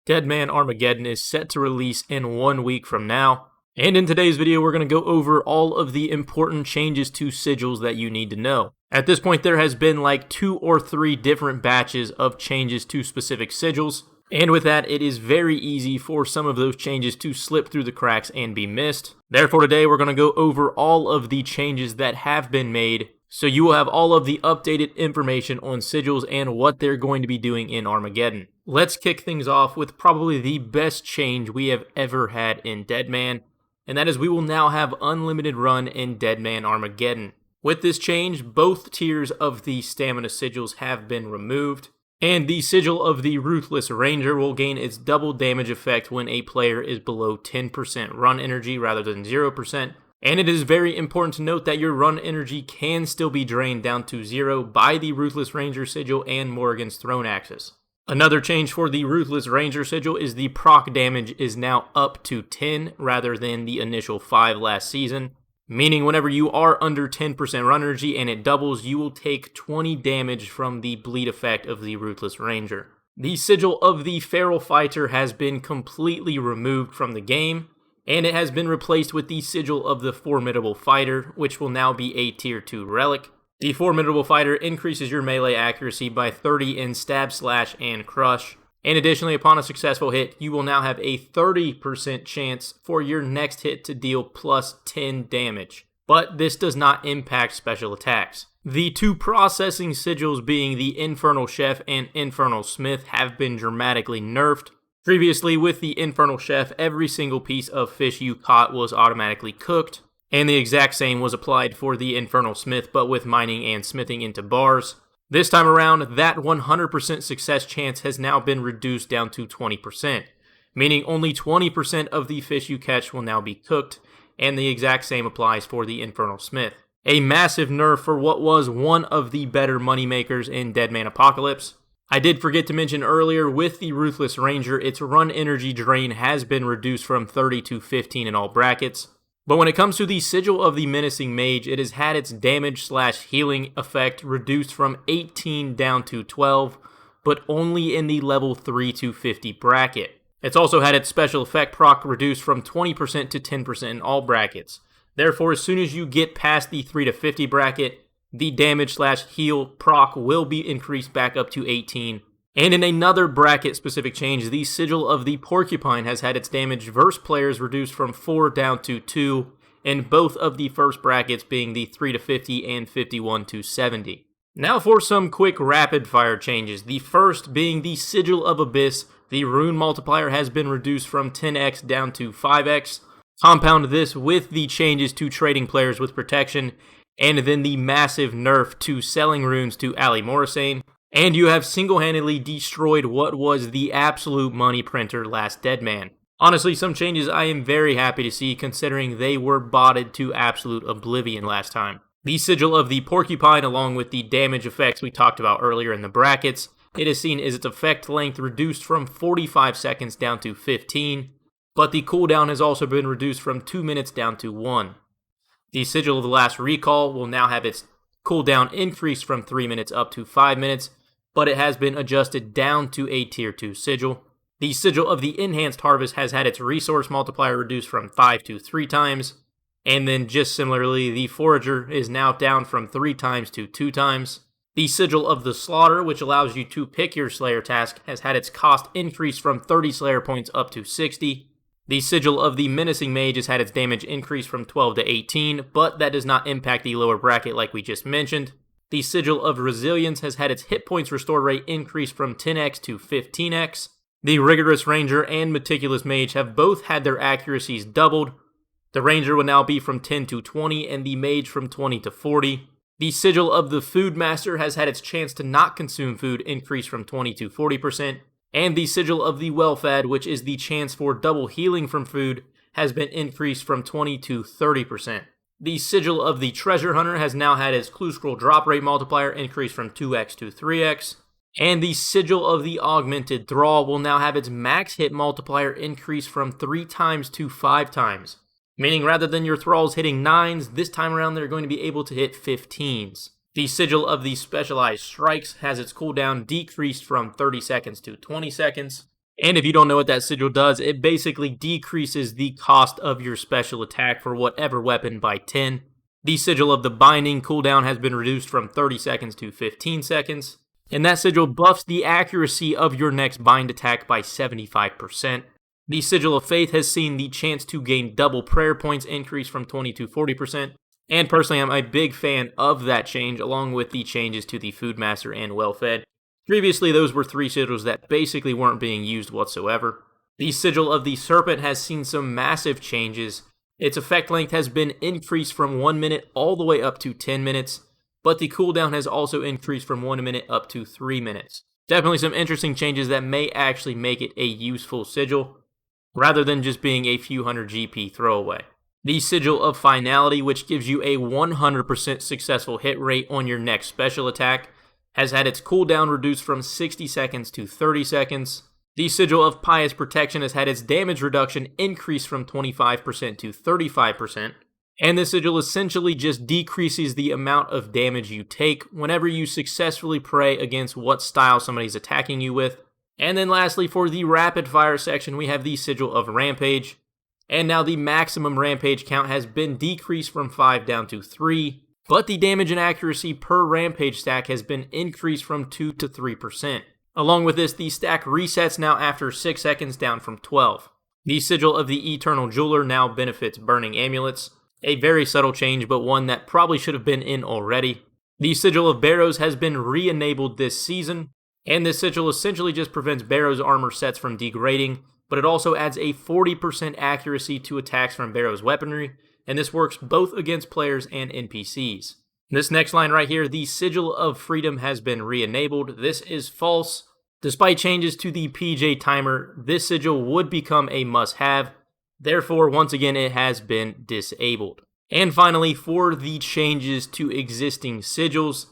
Deadman Armageddon is set to release in 1 week from now, and in today's video we're going to go over all of the important changes to Sigils that you need to know. At this point there has been like 2 or 3 different batches of changes to specific Sigils, and with that it is very easy for some of those changes to slip through the cracks and be missed. Therefore today we're going to go over all of the changes that have been made, so you will have all of the updated information on Sigils and what they're going to be doing in Armageddon. Let's kick things off with probably the best change we have ever had in Deadman, and that is we will now have unlimited run in Deadman Armageddon. With this change, both tiers of the stamina sigils have been removed, and the sigil of the Ruthless Ranger will gain its double damage effect when a player is below 10% run energy rather than 0%. And it is very important to note that your run energy can still be drained down to 0 by the Ruthless Ranger sigil and Morrigan's Throne Axis. Another change for the Ruthless Ranger sigil is the proc damage is now up to 10 rather than the initial 5 last season, meaning whenever you are under 10% run energy and it doubles, you will take 20 damage from the bleed effect of the Ruthless Ranger. The sigil of the Feral Fighter has been completely removed from the game, and it has been replaced with the sigil of the Formidable Fighter, which will now be a tier 2 relic. The Formidable Fighter increases your melee accuracy by 30 in Stab, Slash, and Crush. And additionally, upon a successful hit, you will now have a 30% chance for your next hit to deal plus 10 damage. But this does not impact special attacks. The 2 processing sigils being the Infernal Chef and Infernal Smith have been dramatically nerfed. Previously, with the Infernal Chef, every single piece of fish you caught was automatically cooked, and the exact same was applied for the Infernal Smith, but with mining and smithing into bars. This time around, that 100% success chance has now been reduced down to 20%, meaning only 20% of the fish you catch will now be cooked, and the exact same applies for the Infernal Smith. A massive nerf for what was one of the better moneymakers in Deadman Apocalypse. I did forget to mention earlier, with the Ruthless Ranger, its run energy drain has been reduced from 30 to 15 in all brackets. But when it comes to the sigil of the Menacing Mage, it has had its damage/healing effect reduced from 18 down to 12, but only in the level 3 to 50 bracket. It's also had its special effect proc reduced from 20% to 10% in all brackets. Therefore, as soon as you get past the 3 to 50 bracket, the damage/heal proc will be increased back up to 18. And in another bracket-specific change, the sigil of the Porcupine has had its damage versus players reduced from 4 down to 2, in both of the first brackets being the 3 to 50 and 51 to 70. Now for some quick rapid-fire changes. The first being the Sigil of Abyss. The rune multiplier has been reduced from 10x down to 5x. Compound this with the changes to trading players with protection, and then the massive nerf to selling runes to Ali Morrisane. And you have single-handedly destroyed what was the absolute money printer last Deadman. Honestly, some changes I am very happy to see considering they were botted to absolute oblivion last time. The sigil of the Porcupine, along with the damage effects we talked about earlier in the brackets, it is seen as its effect length reduced from 45 seconds down to 15, but the cooldown has also been reduced from 2 minutes down to 1. The sigil of the Last Recall will now have its cooldown increased from 3 minutes up to 5 minutes, but it has been adjusted down to a tier 2 sigil. The sigil of the Enhanced Harvest has had its resource multiplier reduced from 5 to 3 times, and then just similarly, the Forager is now down from 3 times to 2 times. The sigil of the Slaughter, which allows you to pick your Slayer task, has had its cost increased from 30 Slayer points up to 60. The sigil of the Menacing Mage has had its damage increased from 12 to 18, but that does not impact the lower bracket like we just mentioned. The Sigil of Resilience has had its hit points restore rate increased from 10x to 15x. The Rigorous Ranger and Meticulous Mage have both had their accuracies doubled. The Ranger will now be from 10 to 20 and the Mage from 20 to 40. The Sigil of the Food Master has had its chance to not consume food increased from 20 to 40%. And the Sigil of the Well-Fed, which is the chance for double healing from food, has been increased from 20 to 30%. The Sigil of the Treasure Hunter has now had its Clue Scroll drop rate multiplier increased from 2x to 3x. And the Sigil of the Augmented Thrall will now have its max hit multiplier increased from 3 times to 5 times. Meaning rather than your Thralls hitting 9s, this time around they're going to be able to hit 15s. The Sigil of the Specialized Strikes has its cooldown decreased from 30 seconds to 20 seconds. And if you don't know what that sigil does, it basically decreases the cost of your special attack for whatever weapon by 10. The sigil of the binding cooldown has been reduced from 30 seconds to 15 seconds. And that sigil buffs the accuracy of your next bind attack by 75%. The Sigil of Faith has seen the chance to gain double prayer points increase from 20 to 40%. And personally, I'm a big fan of that change, along with the changes to the Food Master and Well Fed. Previously, those were three sigils that basically weren't being used whatsoever. The Sigil of the Serpent has seen some massive changes. Its effect length has been increased from 1 minute all the way up to 10 minutes, but the cooldown has also increased from 1 minute up to 3 minutes. Definitely some interesting changes that may actually make it a useful sigil, rather than just being a few hundred GP throwaway. The Sigil of Finality, which gives you a 100% successful hit rate on your next special attack, has had its cooldown reduced from 60 seconds to 30 seconds. The Sigil of Pious Protection has had its damage reduction increased from 25% to 35%. And this sigil essentially just decreases the amount of damage you take whenever you successfully pray against what style somebody's attacking you with. And then lastly, for the rapid fire section, we have the Sigil of Rampage. And now the maximum rampage count has been decreased from 5 down to 3, but the damage and accuracy per rampage stack has been increased from 2 to 3%. Along with this, the stack resets now after 6 seconds down from 12. The Sigil of the Eternal Jeweler now benefits burning amulets. A very subtle change, but one that probably should have been in already. The Sigil of Barrows has been re-enabled this season, and this sigil essentially just prevents Barrows armor sets from degrading, but it also adds a 40% accuracy to attacks from Barrows weaponry, and this works both against players and NPCs. This next line right here, the Sigil of Freedom has been re-enabled. This is false. Despite changes to the PJ timer, this sigil would become a must-have. Therefore, once again, it has been disabled. And finally, for the changes to existing sigils,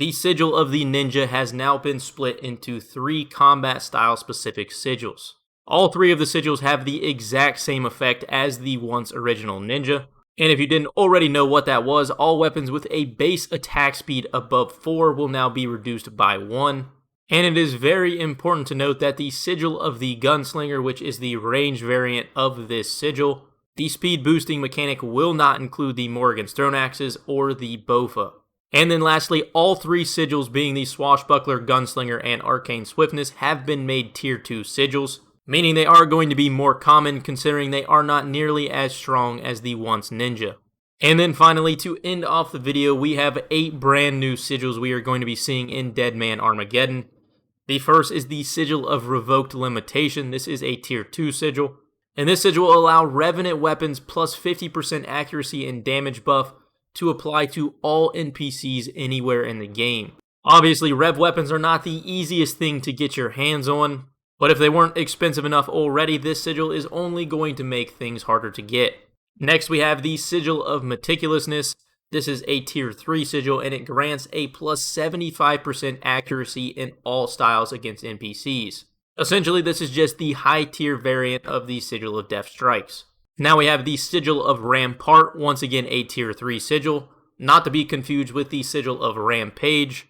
the Sigil of the Ninja has now been split into 3 combat-style specific sigils. All 3 of the sigils have the exact same effect as the once original Ninja. And if you didn't already know what that was, all weapons with a base attack speed above 4 will now be reduced by 1. And it is very important to note that the Sigil of the Gunslinger, which is the range variant of this sigil, the speed boosting mechanic will not include the Morrigan's Throne Axes or the Bofa. And then lastly, all 3 sigils, being the Swashbuckler, Gunslinger, and Arcane Swiftness, have been made tier 2 sigils, meaning they are going to be more common considering they are not nearly as strong as the once Ninja. And then finally, to end off the video, we have 8 brand new sigils we are going to be seeing in Deadman Armageddon. The first is the Sigil of Revoked Limitation. This is a tier 2 sigil, and this sigil will allow Revenant weapons plus 50% accuracy and damage buff to apply to all NPCs anywhere in the game. Obviously, Rev weapons are not the easiest thing to get your hands on, but if they weren't expensive enough already, this sigil is only going to make things harder to get. Next, we have the Sigil of Meticulousness. This is a tier 3 sigil, and it grants a plus 75% accuracy in all styles against NPCs. Essentially, this is just the high tier variant of the Sigil of Death Strikes. Now we have the Sigil of Rampart, once again a tier 3 sigil, not to be confused with the Sigil of Rampage.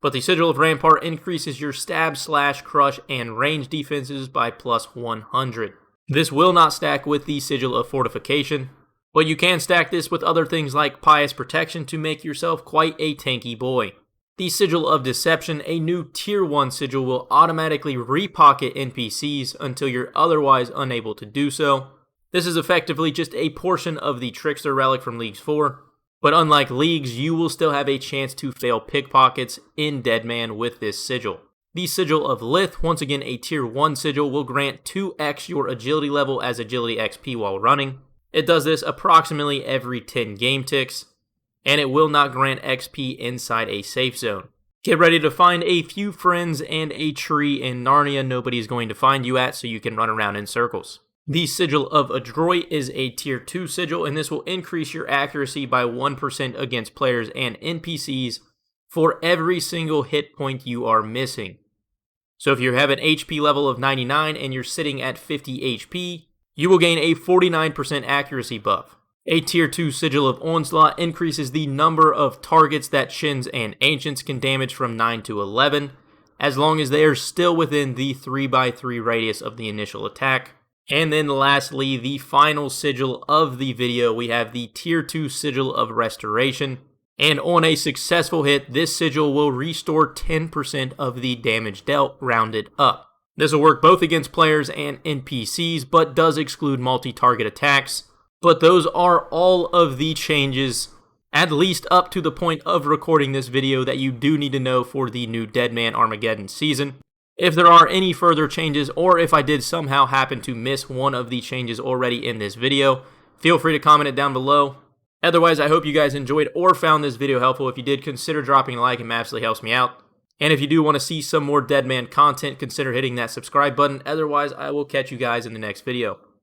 But the Sigil of Rampart increases your stab, slash, crush, and range defenses by plus 100. This will not stack with the Sigil of Fortification, but you can stack this with other things like Pious Protection to make yourself quite a tanky boy. The Sigil of Deception, a new tier 1 sigil, will automatically repocket NPCs until you're otherwise unable to do so. This is effectively just a portion of the Trickster relic from Leagues 4, but unlike Leagues, you will still have a chance to fail pickpockets in Deadman with this sigil. The Sigil of Lith, once again a tier 1 sigil, will grant 2x your agility level as agility XP while running. It does this approximately every 10 game ticks, and it will not grant XP inside a safe zone. Get ready to find a few friends and a tree in Narnia nobody's going to find you at so you can run around in circles. The Sigil of Adroit is a tier 2 sigil, and this will increase your accuracy by 1% against players and NPCs for every single hit point you are missing. So if you have an HP level of 99 and you're sitting at 50 HP, you will gain a 49% accuracy buff. A tier 2 Sigil of Onslaught increases the number of targets that Shins and Ancients can damage from 9 to 11, as long as they are still within the 3x3 radius of the initial attack. And then lastly, the final sigil of the video, we have the Tier 2 Sigil of Restoration. And on a successful hit, this sigil will restore 10% of the damage dealt, rounded up. This will work both against players and NPCs, but does exclude multi-target attacks. But those are all of the changes, at least up to the point of recording this video, that you do need to know for the new Deadman Armageddon season. If there are any further changes, or if I did somehow happen to miss one of the changes already in this video, feel free to comment it down below. Otherwise, I hope you guys enjoyed or found this video helpful. If you did, consider dropping a like, it massively helps me out. And if you do want to see some more Deadman content, consider hitting that subscribe button. Otherwise, I will catch you guys in the next video.